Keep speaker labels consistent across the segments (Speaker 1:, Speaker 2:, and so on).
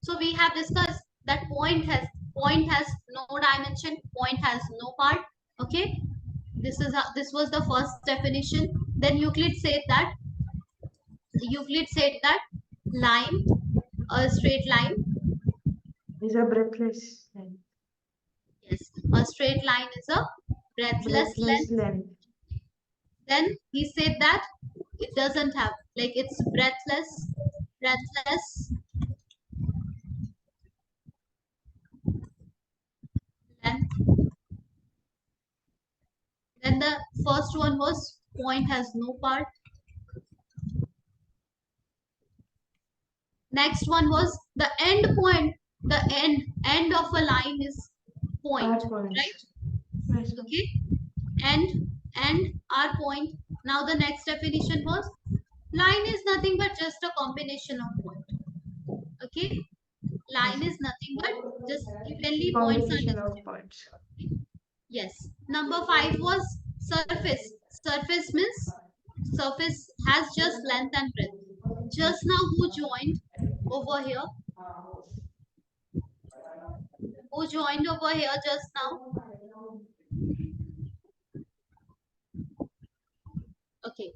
Speaker 1: So we have discussed that point has no dimension, point has no part. Okay, this was the first definition. Then Euclid said that line, a straight line,
Speaker 2: is a breathless line.
Speaker 1: yes, a straight line is a breathless length.
Speaker 2: Length.
Speaker 1: Then he said that it doesn't have, like, it's breathless length. Then the first one was point has no part. Next one was the end point. The end of a line is point, right?
Speaker 2: Yes.
Speaker 1: Okay, end our point. Now the next definition was line is nothing but just a combination of point. Okay, line is nothing but just evenly points are
Speaker 2: Combination
Speaker 1: distributed.
Speaker 2: of points.
Speaker 1: Yes. Number 5 was surface. Surface means surface has just length and breadth. Just now who joined over here? Who joined over here just now? Okay.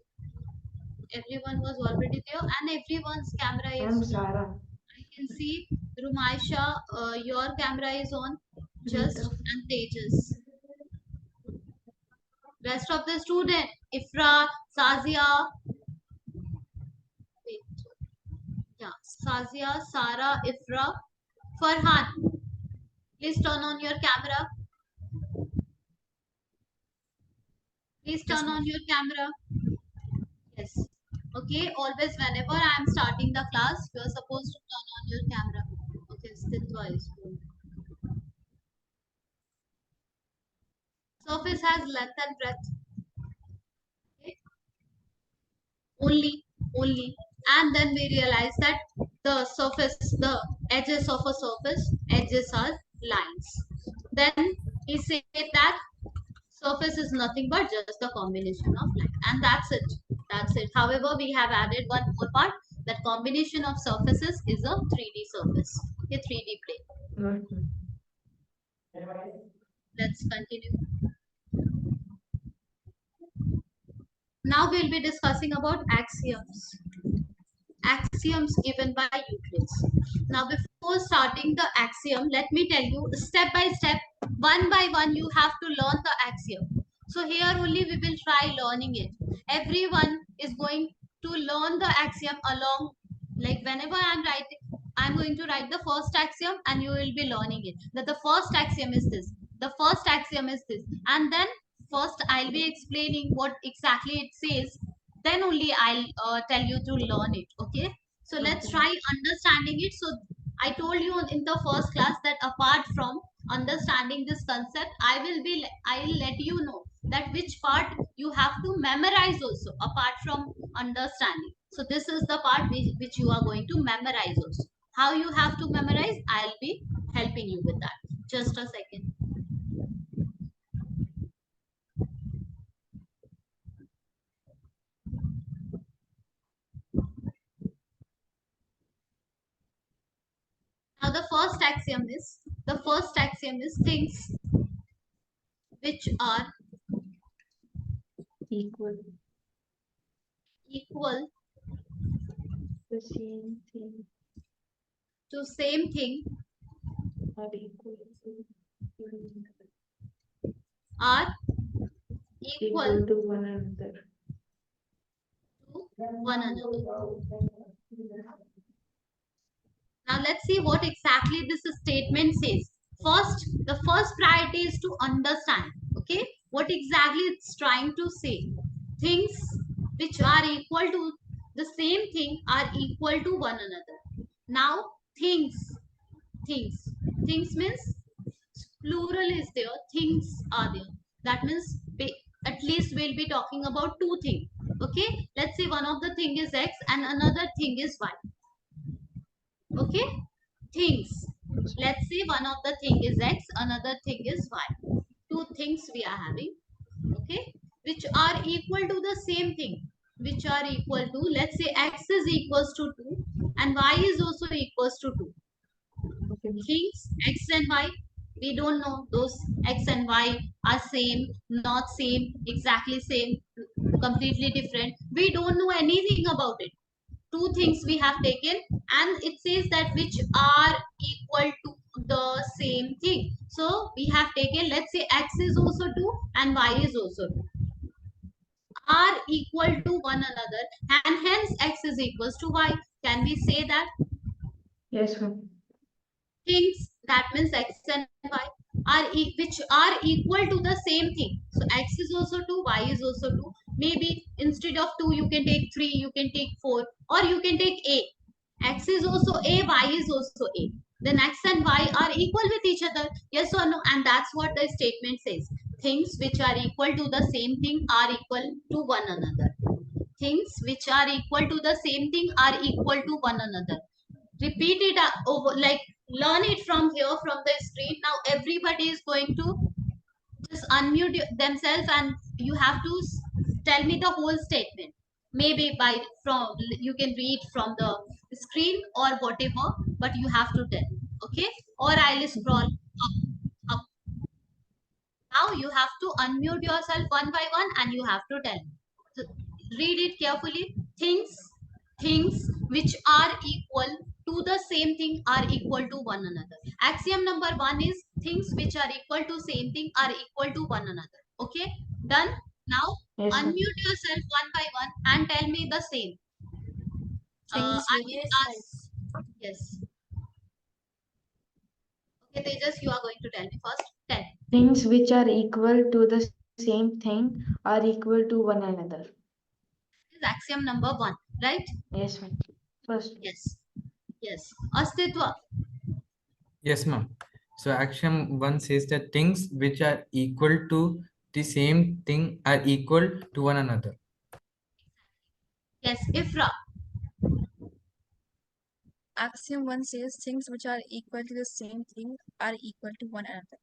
Speaker 1: Everyone was already there and everyone's camera is on.
Speaker 2: Sarah.
Speaker 1: I can see Rumaisha, your camera is on. Just and Tejas. Rest of the student, Ifra, Sazia, wait, yeah, Sazia, Sara, Ifra, Farhan. Please turn on your camera. Please turn on your camera. Yes. Okay. Always whenever I am starting the class, you are supposed to turn on your camera. Okay. Stitwa is good. Surface has length and breadth. Okay. Only. And then we realize that the edges of a surface, edges are lines. Then he said that surface is nothing but just a combination of line, and that's it. However, we have added one more part, that combination of surfaces is a 3D surface, a 3D plane. Let's continue. Now we'll be discussing about axioms given by Euclid. Now before starting the axiom, let me tell you step by step, one by one, you have to learn the axiom. So here only we will try learning it. Everyone is going to learn the axiom along, like whenever I'm going to write the first axiom and you will be learning it. That the first axiom is this. The first axiom is this. And then first I'll be explaining what exactly it says, then only I'll tell you to learn it. Okay, so let's try understanding it. So I told you in the first class that apart from understanding this concept, I'll let you know that which part you have to memorize also apart from understanding. So this is the part which you are going to memorize also. How you have to memorize, I'll be helping you with that. Just a second. Now the first axiom is things which are
Speaker 2: Equal.
Speaker 1: The same thing. To same thing
Speaker 2: Are equal.
Speaker 1: Are equal
Speaker 2: To one another.
Speaker 1: Now let's see what exactly this statement says. First, the first priority is to understand. Okay, what exactly it's trying to say. Things which are equal to the same thing are equal to one another. Now things means plural is there, things are there. That means at least we'll be talking about two things. Okay, let's say one of the thing is x and another thing is y. Okay, things, let's say one of the thing is x, another thing is y. Two things we are having, okay, which are equal to the same thing, which are equal to, let's say x is equals to 2 and y is also equals to 2. Things x and y, we don't know those x and y are same, not same, exactly same, completely different. We don't know anything about it. Two things we have taken, and it says that which are equal to the same thing. So we have taken, let's say x is also 2 and y is also 2, are equal to one another, and hence x is equals to y. Can we say that?
Speaker 2: Yes, ma'am.
Speaker 1: Things, that means x and y, are which are equal to the same thing. So x is also 2, y is also 2. Maybe instead of 2 you can take 3, you can take 4, or you can take a. X is also a, y is also a. Then x and y are equal with each other. Yes or no? And that's what the statement says. Things which are equal to the same thing are equal to one another. Things which are equal to the same thing are equal to one another. Repeat it over, like learn it from here, from the screen. Now everybody is going to just unmute themselves, and you have to tell me the whole statement. Maybe by from, you can read from the screen or whatever, but you have to tell. Okay, or I'll scroll up. Now you have to unmute yourself one by one, and you have to tell. So read it carefully. Things which are equal to the same thing are equal to one another. Axiom number one is things which are equal to same thing are equal to one another. Okay, done. Now
Speaker 2: Yes, ma'am.
Speaker 1: unmute yourself one by one and tell me the same.
Speaker 3: Things
Speaker 1: I
Speaker 3: which
Speaker 1: will ask. Yes. Okay, Tejas, you are going to tell me first. Tell.
Speaker 2: Things which are equal to the same thing are equal to one another.
Speaker 1: This is axiom number one, right?
Speaker 2: Yes, ma'am. First.
Speaker 1: Yes. Yes. Astitva.
Speaker 4: Yes, ma'am. So action 1 says that things which are equal to the same thing are equal to one another.
Speaker 1: Yes. Ifra.
Speaker 3: Axiom 1 says things which are equal to the same thing are equal to one another.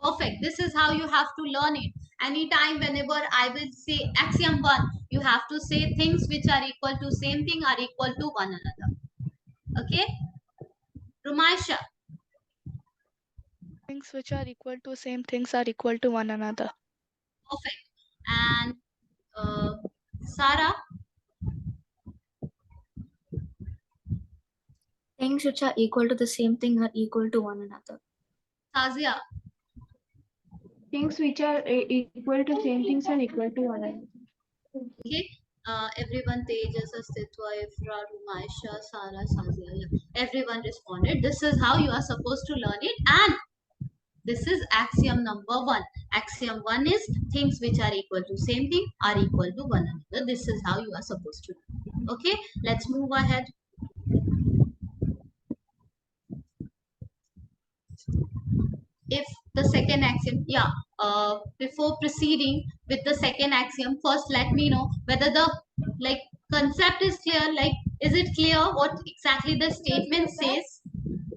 Speaker 1: Perfect. This is how you have to learn it. Anytime, whenever I will say axiom one, you have to say things which are equal to same thing are equal to one another. Okay? Rumaisha.
Speaker 5: Things which are equal to same things are equal to one another.
Speaker 1: Perfect. And Sarah.
Speaker 6: Things which are equal to the same thing are equal to one another.
Speaker 1: Sazia.
Speaker 2: Things which are equal to same things are equal to one another.
Speaker 1: Okay. Everyone, Tejas, Astitva, Ifra, Rumaisha, Sarah, Sazia. Yeah. Everyone responded. This is how you are supposed to learn it. And this is axiom number one. Axiom one is things which are equal to same thing are equal to one another. This is how you are supposed to do. Okay, let's move ahead. If the second axiom, yeah, before proceeding with the second axiom, first let me know whether the like concept is clear. Like, is it clear what exactly the statement says?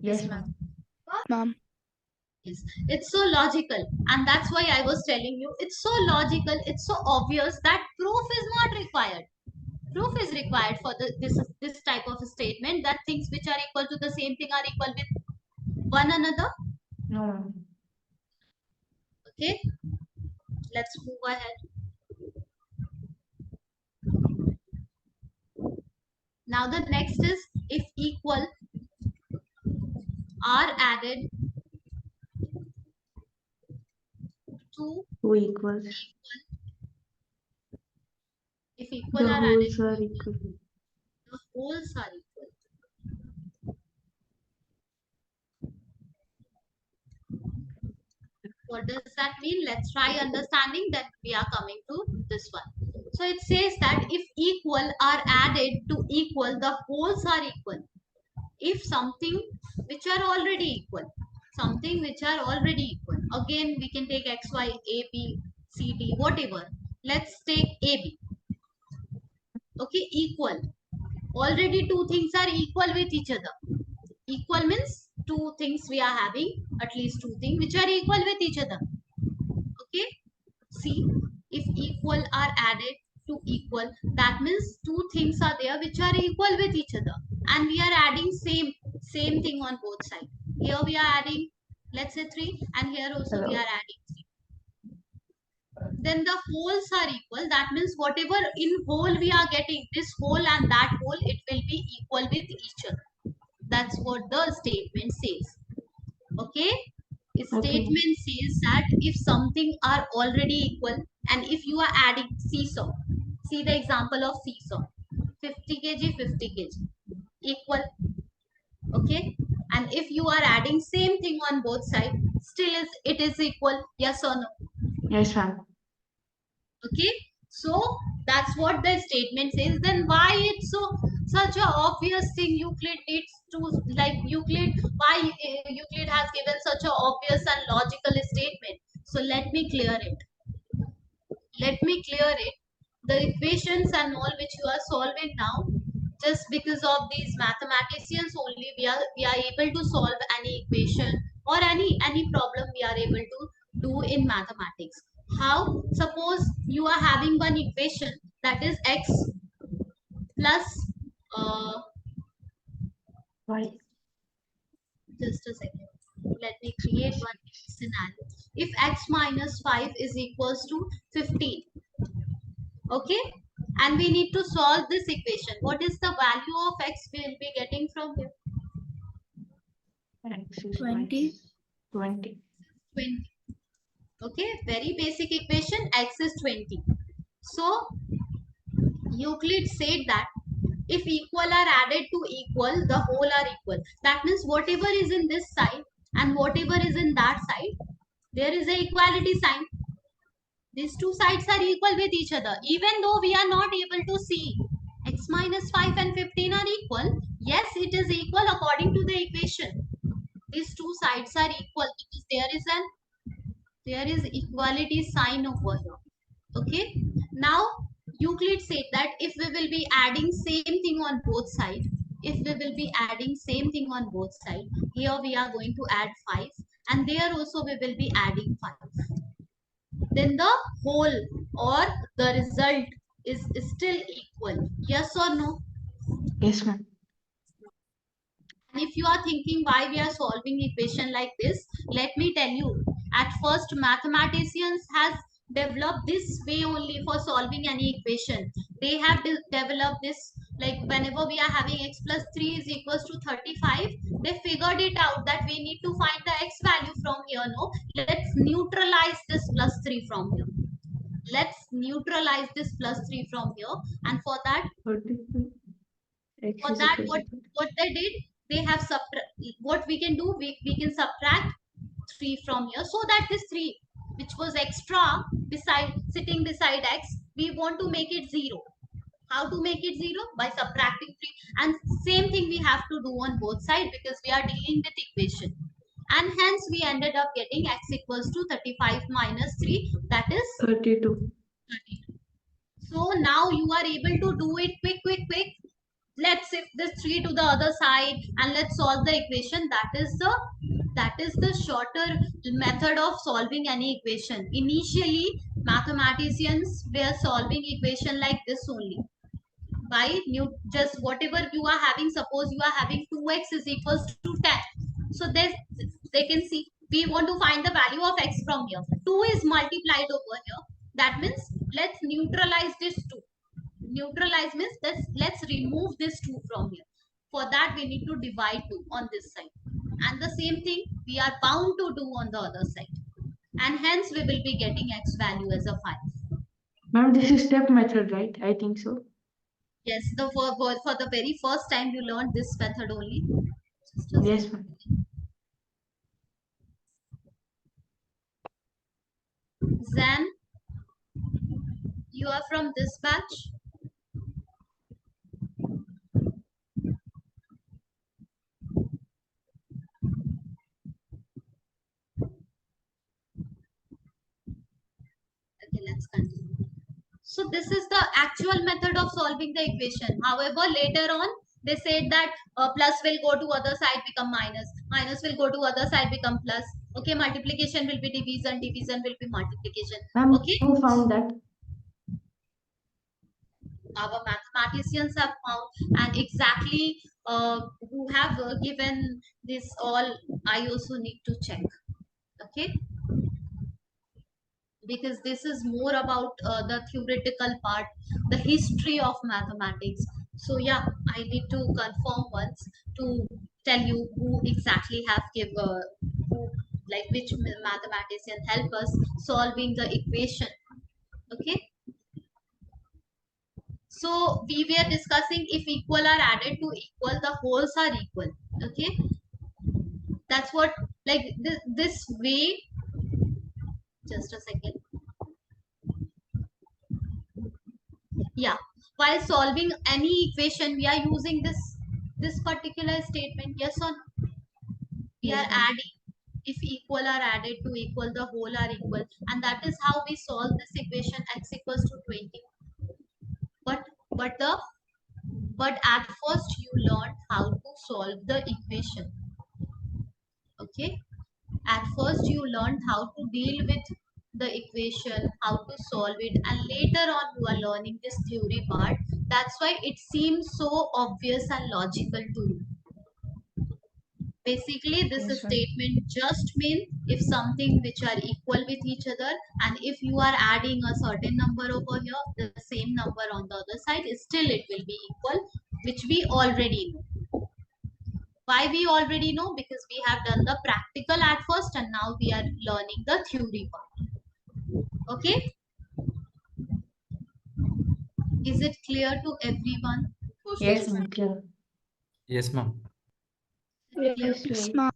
Speaker 2: Yes, ma'am.
Speaker 5: Ma'am.
Speaker 1: Yes, it's so logical, and that's why I was telling you it's so logical, it's so obvious that proof is not required. Proof is required for this type of statement, that things which are equal to the same thing are equal with one another.
Speaker 2: No, ma'am.
Speaker 1: Okay, let's move ahead. Now the next is if equal are added to
Speaker 2: Two equals.
Speaker 1: if equal
Speaker 2: The
Speaker 1: are added
Speaker 2: wholes
Speaker 1: to
Speaker 2: are
Speaker 1: equal,
Speaker 2: equal.
Speaker 1: the wholes are equal. What does that mean? Let's try understanding, that we are coming to this one. So it says that if equal are added to equal, the wholes are equal. If something which are already equal, something which are already equal, again we can take x, y, a, b, c, d, whatever. Let's take a, b. Okay, equal. Already two things are equal with each other. Equal means two things we are having, at least two things which are equal with each other. Okay, see, if equal are added to equal, that means two things are there which are equal with each other, and we are adding same thing on both sides. Here we are adding, let's say 3, and here also we
Speaker 2: Hello.
Speaker 1: are adding 3. Then the wholes are equal. That means whatever in whole we are getting, this whole and that whole, it will be equal with each other. That's what the statement says. Okay? A statement says that if something are already equal, and if you are adding seesaw, see the example of seesaw, 50 kg, 50 kg, equal. Okay, and if you are adding same thing on both sides, still it is equal, yes or no?
Speaker 2: Yes, ma'am.
Speaker 1: Okay, so that's what the statement says. Then why it's so such a obvious thing? Euclid needs to, like, Euclid, why Euclid has given such a obvious and logical statement? So let me clear it. The equations and all which you are solving now, just because of these mathematicians only, we are able to solve any equation or any problem we are able to do in mathematics. How? Suppose you are having one equation, that is x plus
Speaker 2: Why?
Speaker 1: just a second, let me create one scenario. If x minus 5 is equals to 15, okay, and we need to solve this equation, what is the value of x we will be getting from here?
Speaker 2: X is
Speaker 6: 20.
Speaker 2: 20.
Speaker 1: 20. Okay, very basic equation, x is 20. So Euclid said that if equal are added to equal, the whole are equal. That means whatever is in this side and whatever is in that side, there is a equality sign. These two sides are equal with each other. Even though we are not able to see x minus 5 and 15 are equal, yes, it is equal according to the equation. These two sides are equal because there is equality sign over here. Okay. Now Euclid said that if we will be adding same thing on both sides, here we are going to add 5, and there also we will be adding 5. Then the whole or the result is still equal. Yes or no?
Speaker 2: Yes, ma'am.
Speaker 1: And if you are thinking why we are solving equation like this, let me tell you. At first, mathematicians has developed this way only for solving any equation. They have developed this, like whenever we are having x plus 3 is equals to 35, they figured it out that we need to find the x value from here. No, let's neutralize this plus 3 from here. Let's neutralize this plus 3 from here, and for that
Speaker 2: 32. X
Speaker 1: for
Speaker 2: is
Speaker 1: that
Speaker 2: equal to
Speaker 1: what they did, they have what we can do, we can subtract 3 from here, so that this 3 which was extra beside sitting beside x, we want to make it 0. How to make it 0? By subtracting 3. And same thing we have to do on both sides because we are dealing with equation, and hence we ended up getting x equals to 35 minus 3, that is
Speaker 2: 32.
Speaker 1: 32. So now you are able to do it quick. Let's shift this 3 to the other side and let's solve the equation. That is the shorter method of solving any equation. Initially, mathematicians were solving equation like this only. By just whatever you are having, suppose you are having 2x is equals to 10. So they can see we want to find the value of x from here. 2 is multiplied over here. That means let's neutralize this 2. Neutralize means let's remove this 2 from here. For that we need to divide 2 on this side, and the same thing we are bound to do on the other side, and hence we will be getting x value as a 5.
Speaker 2: Ma'am, this is step method, right? I think so.
Speaker 1: Yes, for the very first time you learned this method only. Just a
Speaker 2: Yes,
Speaker 1: second.
Speaker 2: ma'am.
Speaker 1: Zan, you are from this batch. Okay, let's continue. So this is the actual method of solving the equation. However, later on they said that plus will go to other side become minus, minus will go to other side become plus. Okay, multiplication will be division, division will be multiplication.
Speaker 2: Ma'am,
Speaker 1: Okay,
Speaker 2: who found that?
Speaker 1: our mathematicians have found, and exactly who have given this all, I also need to check. Okay, because this is more about the theoretical part, the history of mathematics. So yeah, I need to confirm once to tell you who exactly have give who, like which mathematician help us solving the equation. Okay, so we were discussing if equal are added to equal, the wholes are equal. Okay, that's what, like this way. Just a second. Yeah, while solving any equation we are using this particular statement. Yes or no? We
Speaker 2: Yes,
Speaker 1: are
Speaker 2: ma'am.
Speaker 1: adding, if equal are added to equal, the whole are equal, and that is how we solve this equation x equals to 20. But but the but at first you learned how to solve the equation. Okay, at first you learned how to deal with the equation, how to solve it, and later on you are learning this theory part. That's why it seems so obvious and logical to you. Basically this
Speaker 2: Yes, ma'am.
Speaker 1: statement just means if something which are equal with each other, and if you are adding a certain number over here, the same number on the other side, still it will be equal, which we already know. Why we already know? Because we have done the practical at first, and now we are learning the theory part. Okay, is it clear to everyone?
Speaker 2: Yes, ma'am. Clear.
Speaker 4: Yes, ma'am.
Speaker 1: Clear.
Speaker 2: Yes,
Speaker 5: Yes,
Speaker 2: clear.
Speaker 5: ma'am.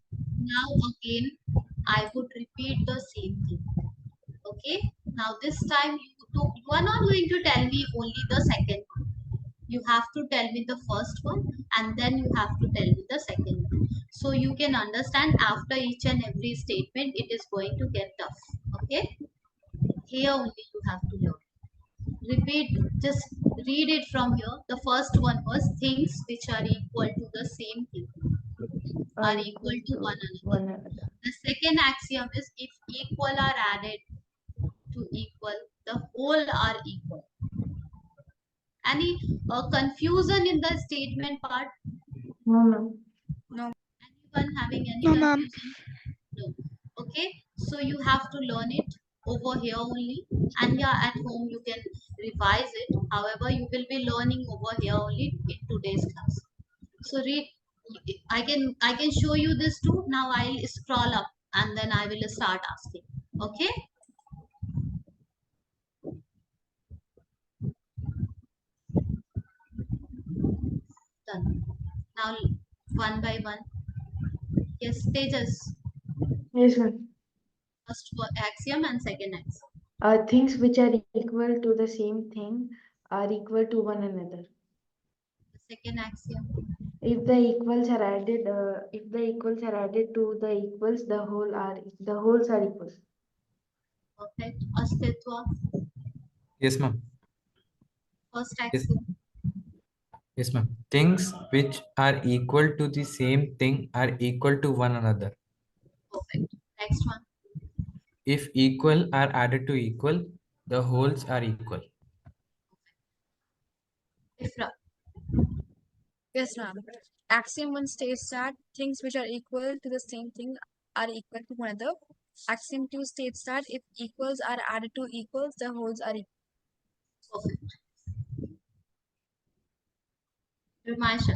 Speaker 1: Now again I would repeat the same thing. Okay, now this time you are not going to tell me only the second one. You have to tell me the first one, and then you have to tell me the second one, so you can understand after each and every statement it is going to get tough. Okay, here only you have to learn. Repeat, just read it from here. The first one was things which are equal to the same thing
Speaker 2: Are
Speaker 1: are equal
Speaker 2: equal
Speaker 1: to
Speaker 2: to
Speaker 1: one another.
Speaker 2: one another.
Speaker 1: The second axiom is if equal are added to equal, the whole are equal. Any confusion in the statement part?
Speaker 2: No, ma'am.
Speaker 3: No.
Speaker 1: Anyone having any
Speaker 5: No, ma'am.
Speaker 1: confusion? No. Okay, so you have to learn it over here only, and yeah, at home you can revise it. However, you will be learning over here only in today's class. So read. I can show you this too. Now I'll scroll up and then I will start asking. Okay, done. Now one by one. Yes, Tejas.
Speaker 2: Yes, ma'am.
Speaker 1: First axiom and second axiom.
Speaker 2: Things which are equal to the same thing are equal to one another.
Speaker 1: The second axiom.
Speaker 2: If the equals are added to the equals, the wholes are equal.
Speaker 1: Perfect. Astitva.
Speaker 4: Yes, ma'am.
Speaker 1: First
Speaker 4: Yes,
Speaker 1: axiom.
Speaker 4: yes, ma'am. Things which are equal to the same thing are equal to one another.
Speaker 1: Perfect. Next one.
Speaker 4: If equal are added to equal, the wholes are equal.
Speaker 1: Ifra.
Speaker 3: Yes, ma'am. Axiom 1 states that things which are equal to the same thing are equal to one another. Axiom 2 states that if equals are added to equals, the wholes are equal.
Speaker 1: Perfect. Rimasha.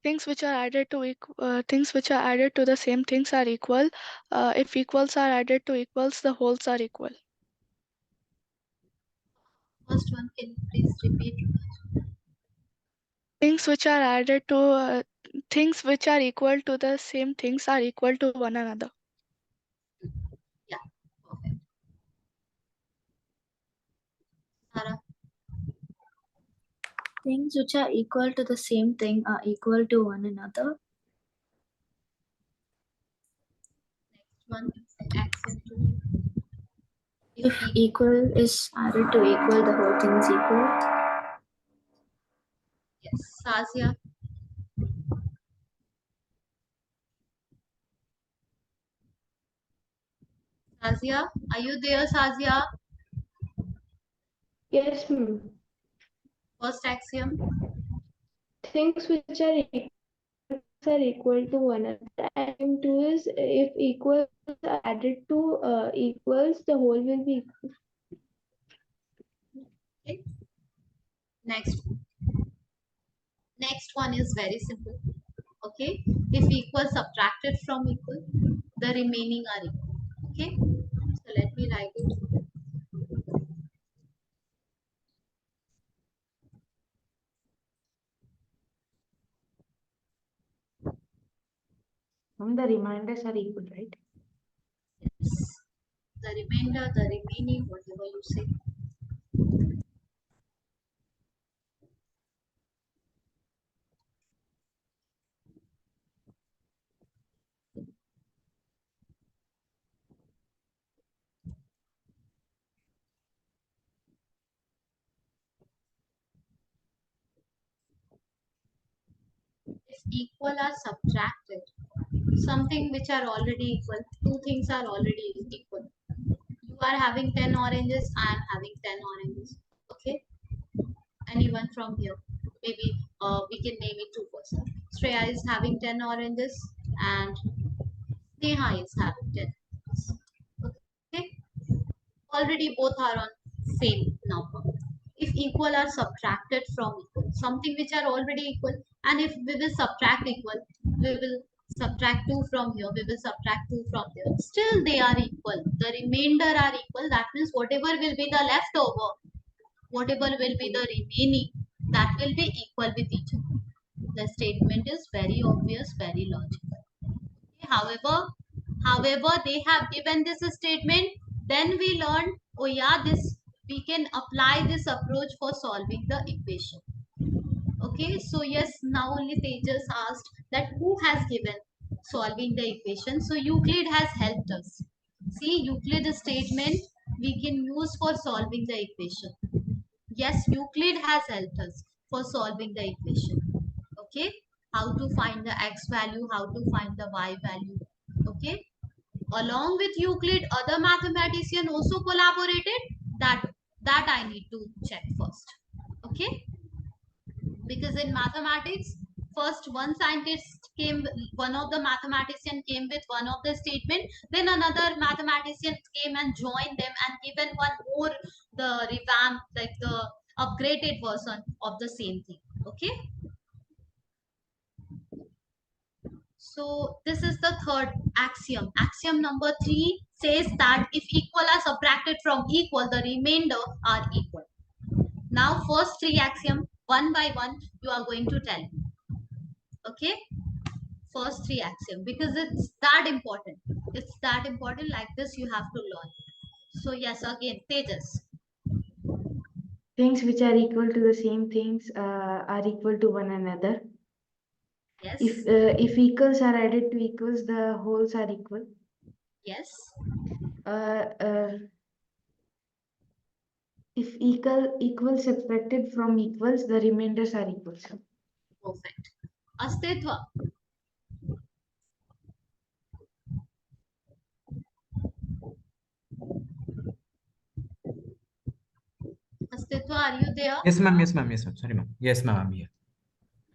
Speaker 5: Things which are added to the same things are equal. If equals are added to equals, the wholes are equal.
Speaker 1: First one, can you please repeat?
Speaker 5: Things which are added to things which are equal to the same things are equal to one another.
Speaker 1: Yeah. Perfect. Sarah.
Speaker 6: Things which are equal to the same thing are equal to one another.
Speaker 1: Next one. Axiom 2.
Speaker 6: If equal is added to equal, the whole thing is equal.
Speaker 1: Yes. Sazia. Sazia. Are you there, Sazia?
Speaker 2: Yes, ma'am.
Speaker 1: First axiom.
Speaker 2: things which are equal to one another. And two is if equals are added to equals, the whole will be equal.
Speaker 1: Okay. Next one is very simple. Okay, if equal subtracted from equal, the remaining are equal. Okay, so let me write it.
Speaker 2: The reminders are equal, right?
Speaker 1: Yes. The remainder, the remaining, whatever you say. If equal are subtracted, something which are already equal, two things are already equal. You are having 10 oranges, I am having 10 oranges. Okay, anyone from here? Maybe we can name it two person. Shreya is having 10 oranges and Neha is having 10 oranges. Okay, already both are on same number. If equal are subtracted from equal, something which are already equal, and if we will subtract equal, we will subtract 2 from here, we will subtract 2 from there, still they are equal, the remainder are equal. That means whatever will be the leftover, whatever will be the remaining, that will be equal with each other. The statement is very obvious, very logical. However, they have given this statement, then we learn, oh yeah, this we can apply this approach for solving the equation. Okay, so yes, now only Tejas asked that who has given solving the equation. So Euclid has helped us. See, Euclid statement we can use for solving the equation. Yes, Euclid has helped us for solving the equation. Okay, how to find the x value, how to find the y value. Okay, along with Euclid, other mathematician also collaborated. That I need to check first. Okay, because in mathematics, first one scientist came, one of the mathematician came with one of the statement, then another mathematician came and joined them and given one more, the revamp, like the upgraded version of the same thing. Okay, so this is the third axiom. Axiom number 3 says that if equal are subtracted from equal, the remainder are equal. Now first three axiom, one by one, you are going to tell me. Okay, first three axiom, because it's that important. It's that important, like this you have to learn. So yes, again, Tejas.
Speaker 2: Things which are equal to the same things are equal to one another.
Speaker 1: Yes.
Speaker 2: If equals are added to equals, the wholes are equal.
Speaker 1: Yes.
Speaker 2: If equals subtracted from equals, the remainders are equals.
Speaker 1: Perfect. Astitva. Astitva, are you there?
Speaker 4: Yes, ma'am. Yes, ma'am. Yes, ma'am. Sorry, ma'am. Yes, ma'am. I'm here.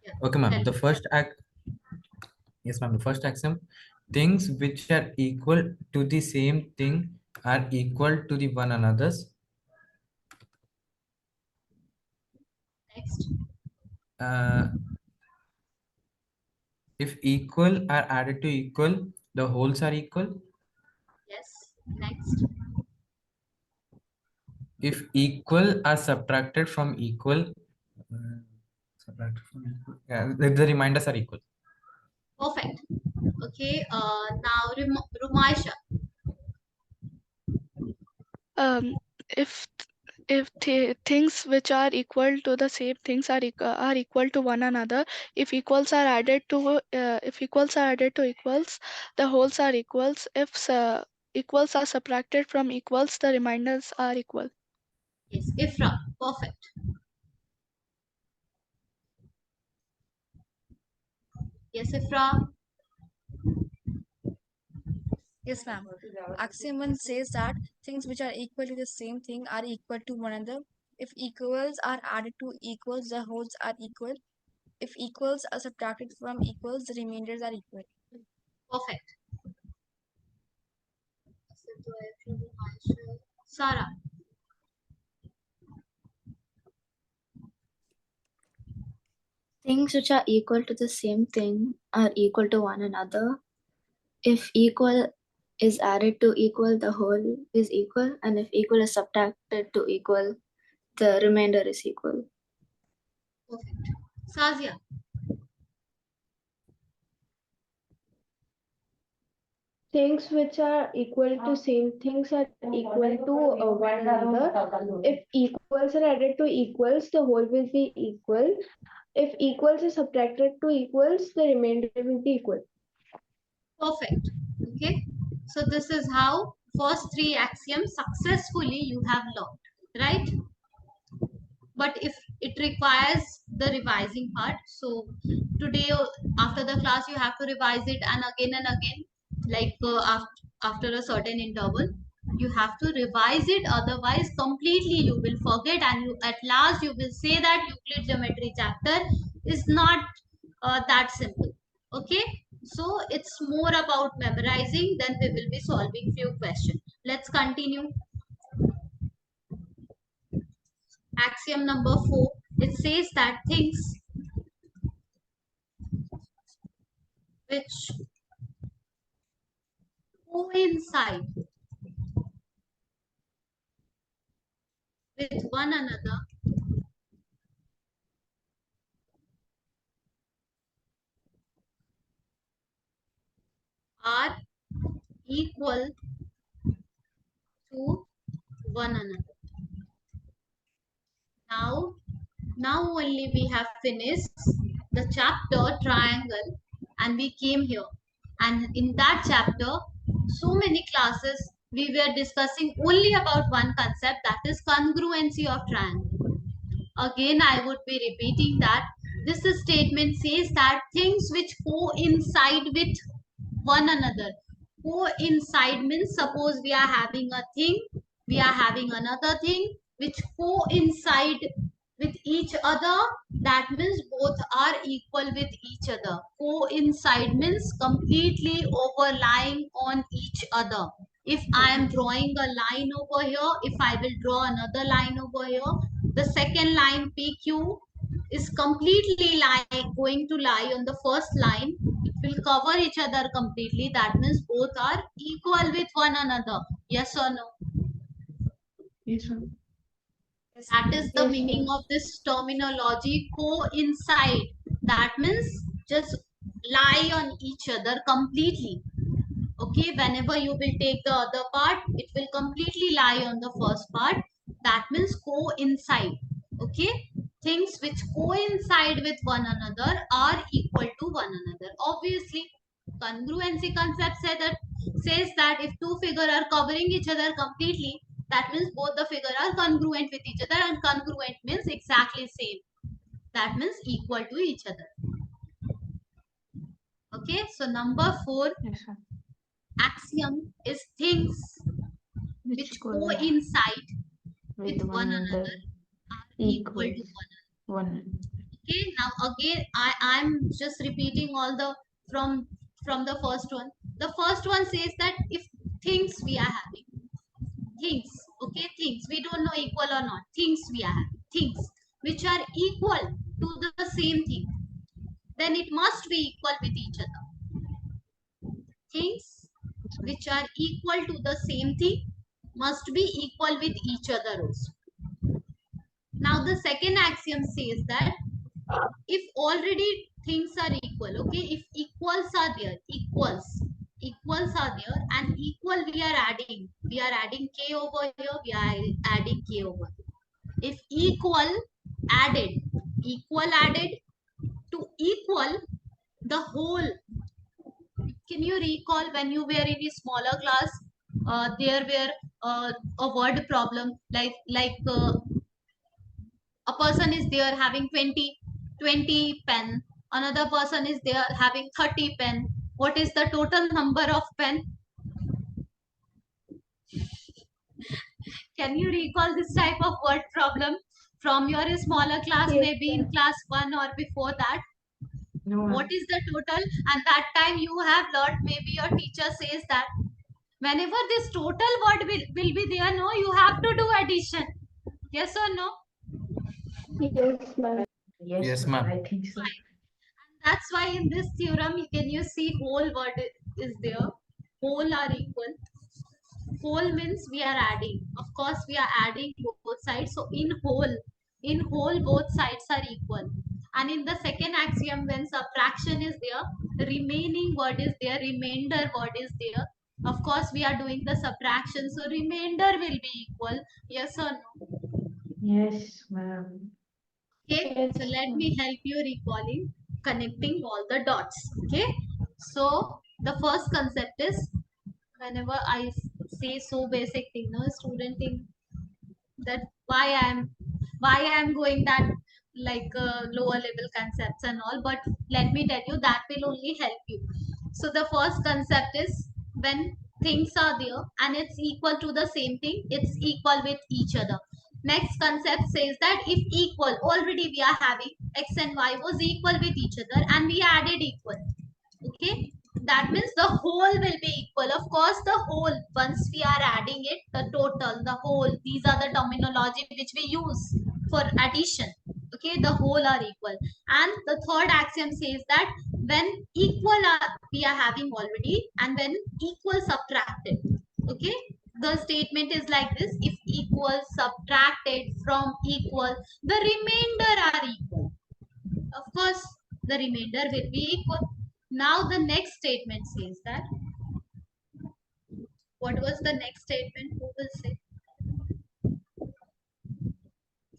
Speaker 1: Yeah.
Speaker 4: Okay, ma'am.
Speaker 1: Tell
Speaker 4: The
Speaker 1: me.
Speaker 4: first act. Yes, ma'am. The first axiom: things which are equal to the same thing are equal to the one another's.
Speaker 1: Next.
Speaker 4: If equal are added to equal, the wholes are equal.
Speaker 1: Yes. Next.
Speaker 4: If equal are subtracted from equal, yeah, the reminders are equal.
Speaker 1: Perfect. Okay. Now Rumaisha.
Speaker 5: Um, if things which are equal to the same things are equal to one another, if equals are added to equals, the wholes are equals. If equals are subtracted from equals, the reminders are equal.
Speaker 1: Yes. Ifra. Perfect. Yes, Ifra.
Speaker 3: Yes, ma'am. Axiom 1 says that things which are equal to the same thing are equal to one another. If equals are added to equals, the wholes are equal. If equals are subtracted from equals, the remainders are equal.
Speaker 1: Perfect. Sarah.
Speaker 6: Things which are equal to the same thing are equal to one another. If equal is added to equal, the whole is equal, and if equal is subtracted to equal, the remainder is equal.
Speaker 1: Perfect. Sazia.
Speaker 2: Things which are equal to same things are equal to one another. If equals are added to equals, the whole will be equal. If equals is subtracted to equals, the remainder will be equal.
Speaker 1: Perfect. Okay. So this is how first three axioms successfully you have learned, right? But if it requires the revising part, so today after the class you have to revise it and again, like after a certain interval you have to revise it, otherwise completely you will forget and you at last you will say that Euclid geometry chapter is not that simple. Okay, so it's more about memorizing, then we will be solving few questions. Let's continue. Axiom number 4, it says that things which coincide with one another are equal to one another. Now only we have finished the chapter triangle and we came here, and in that chapter so many classes we were discussing only about one concept, that is congruency of triangle. Again I would be repeating that this statement says that things which coincide with one another. Coincide means suppose we are having a thing, we are having another thing which coincide with each other. That means both are equal with each other. Coincide means completely overlying on each other. If I am drawing a line over here, if I will draw another line over here, the second line PQ is completely going to lie on the first line. It will cover each other completely. That means both are equal with one another. Yes or no?
Speaker 2: Yes, ma'am.
Speaker 1: That is the
Speaker 2: Yes,
Speaker 1: meaning
Speaker 2: ma'am.
Speaker 1: of this terminology, coincide. That means just lie on each other completely. Okay, whenever you will take the other part, it will completely lie on the first part. That means coincide. Okay, things which coincide with one another are equal to one another. Obviously, congruency concept says that if two figures are covering each other completely, that means both the figures are congruent with each other, and congruent means exactly same. That means equal to each other. Okay, so number 4
Speaker 2: Yes, ma'am.
Speaker 1: axiom is things which coincide with one another are equal to one another. Okay, now again I'm just repeating all the from the first one. The first one says that if things we are having, things, okay, things we don't know equal or not, things we are having, things which are equal to the same thing, then it must be equal with each other. Things which are equal to the same thing must be equal with each other also. Now the second axiom says that if already things are equal, okay, if equals are there, equals are there, and equal we are adding k over here, we are adding k over here. If added equal added to equal, the whole, can you recall when you were in a smaller class, there were a word problem like a person is there having 20 pen, another person is there having 30 pen. What is the total number of pen? Can you recall this type of word problem? From your smaller class,
Speaker 2: Yes,
Speaker 1: maybe in
Speaker 2: ma'am.
Speaker 1: class 1 or before that,
Speaker 7: No, ma'am.
Speaker 1: what is the total? And that time you have learned, maybe your teacher says that whenever this total word will be there, no, you have to do addition. Yes or no?
Speaker 2: Yes, ma'am.
Speaker 4: Yes,
Speaker 7: Ma'am.
Speaker 4: ma'am.
Speaker 7: I think so.
Speaker 1: That's why in this theorem, can you see whole word is there? Whole are equal. Whole means we are adding. Of course, we are adding both sides. So in whole, both sides are equal. And in the second axiom, when subtraction is there, the remaining word is there, remainder word is there. Of course, we are doing the subtraction, so remainder will be equal. Yes or no?
Speaker 7: Yes, ma'am.
Speaker 1: Okay,
Speaker 2: Yes,
Speaker 1: so let
Speaker 2: ma'am.
Speaker 1: me help you recalling, connecting all the dots. Okay, so the first concept is, whenever I say so basic thing, no student think that why I'm going that like lower level concepts and all, but let me tell you that will only help you. So the first concept is, when things are there and it's equal to the same thing, it's equal with each other. Next concept says that if equal, already we are having x and y was equal with each other and we added equal. Okay, that means the whole will be equal. Of course, the whole, once we are adding it, the total, the whole, these are the terminology which we use for addition. Okay, the whole are equal. And the third axiom says that when equal are we are having already, and when equal subtracted. Okay, the statement is like this: if equal subtracted from equal, the remainder are equal. Of course, the remainder will be equal. Now the next statement says that, what was the next statement? Who will say?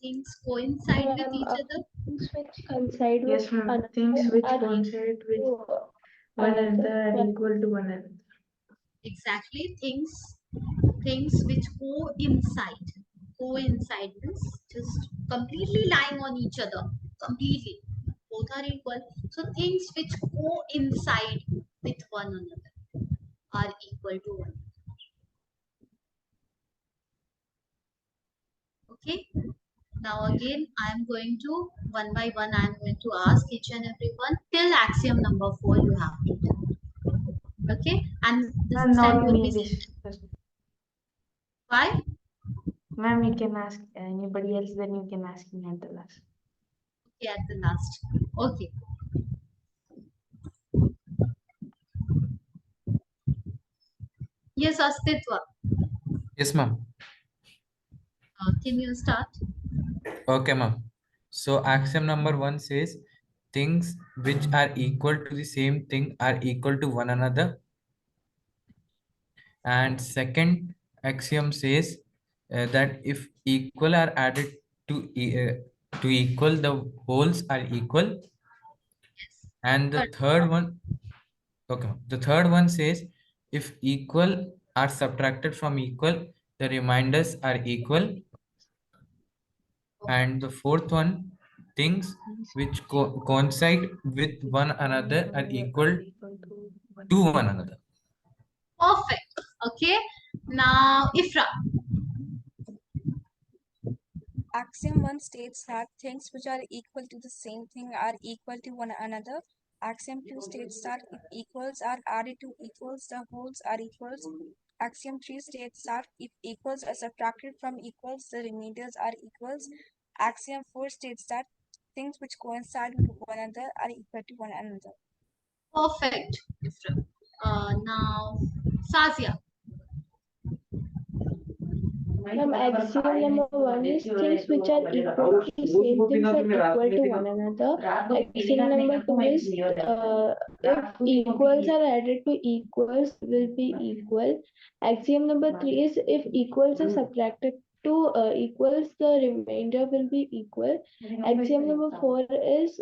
Speaker 1: Things coincide with
Speaker 2: Ma'am,
Speaker 1: each other.
Speaker 2: things which coincide with
Speaker 7: Yes, ma'am.
Speaker 2: another
Speaker 7: Things which
Speaker 2: are
Speaker 7: coincide with
Speaker 2: equal to
Speaker 7: one
Speaker 2: another.
Speaker 7: another are equal to one another.
Speaker 1: Exactly, things which coincide. Coincide means just completely lying on each other. Completely. Both are equal. So things which coincide with one another are equal to one. Okay. Now again, I am going to one by one. I am going to ask each and every one till axiom number 4. You have to do. Okay, and this
Speaker 7: Ma'am,
Speaker 1: step
Speaker 7: not
Speaker 1: will
Speaker 7: me
Speaker 1: be
Speaker 7: this first.
Speaker 1: why?
Speaker 7: Ma'am, you can ask anybody else, then you can ask me at the last.
Speaker 1: Okay, at the last. Okay. Yes, Astitva.
Speaker 4: Yes, ma'am.
Speaker 1: Can you start?
Speaker 4: Okay, ma'am. So axiom number 1 says things which are equal to the same thing are equal to one another. And second axiom says that if equal are added to equal, the wholes are equal. And the
Speaker 1: But
Speaker 4: third one, okay, the third one says if equal are subtracted from equal, the reminders are equal. And the fourth one, things which coincide with one another are equal to one another.
Speaker 1: perfect. Okay. Now, Ifra.
Speaker 3: Axiom 1 states that things which are equal to the same thing are equal to one another. Axiom 2 states that if equals are added to equals, the wholes are equals. Axiom 3 states that if equals are subtracted from equals, the remainders are equals. Axiom 4 states that things which coincide with one another are equal to one another.
Speaker 1: Perfect, Ifra. Now, Sazia.
Speaker 2: Ma'am, axiom number 1 is things which are equal to the same things are equal to one another. Axiom number 2 is if equals are added to equals will be equal. Axiom number 3 is if equals are subtracted to equals, the remainder will be equal. Axiom number 4 is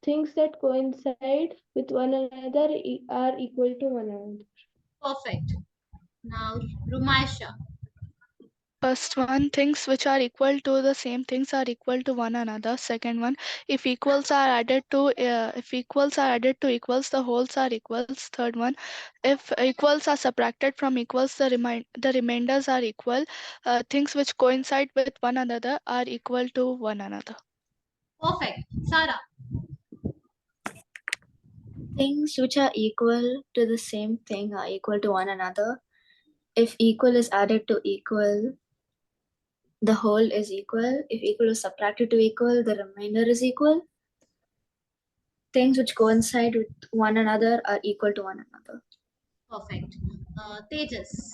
Speaker 2: things that coincide with one another are equal to one another.
Speaker 1: Perfect. Now, Rumaisha.
Speaker 5: First one, things which are equal to the same things are equal to one another. Second one, if equals are added to equals, the wholes are equals. Third one, if equals are subtracted from equals, the remainders are equal. Things which coincide with one another are equal to one another.
Speaker 1: Perfect. Sarah.
Speaker 6: Things which are equal to the same thing are equal to one another. If equal is added to equal, the whole is equal. If equal is subtracted to equal, the remainder is equal. Things which coincide with one another are equal to one another.
Speaker 1: Perfect. Tejas.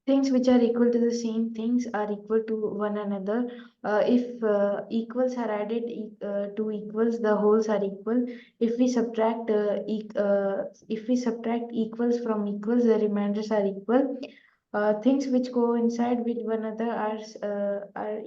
Speaker 7: Things which are equal to the same things are equal to one another. If equals are added to equals, the wholes are equal. If we subtract equals from equals, the remainders are equal. Things which coincide with one another are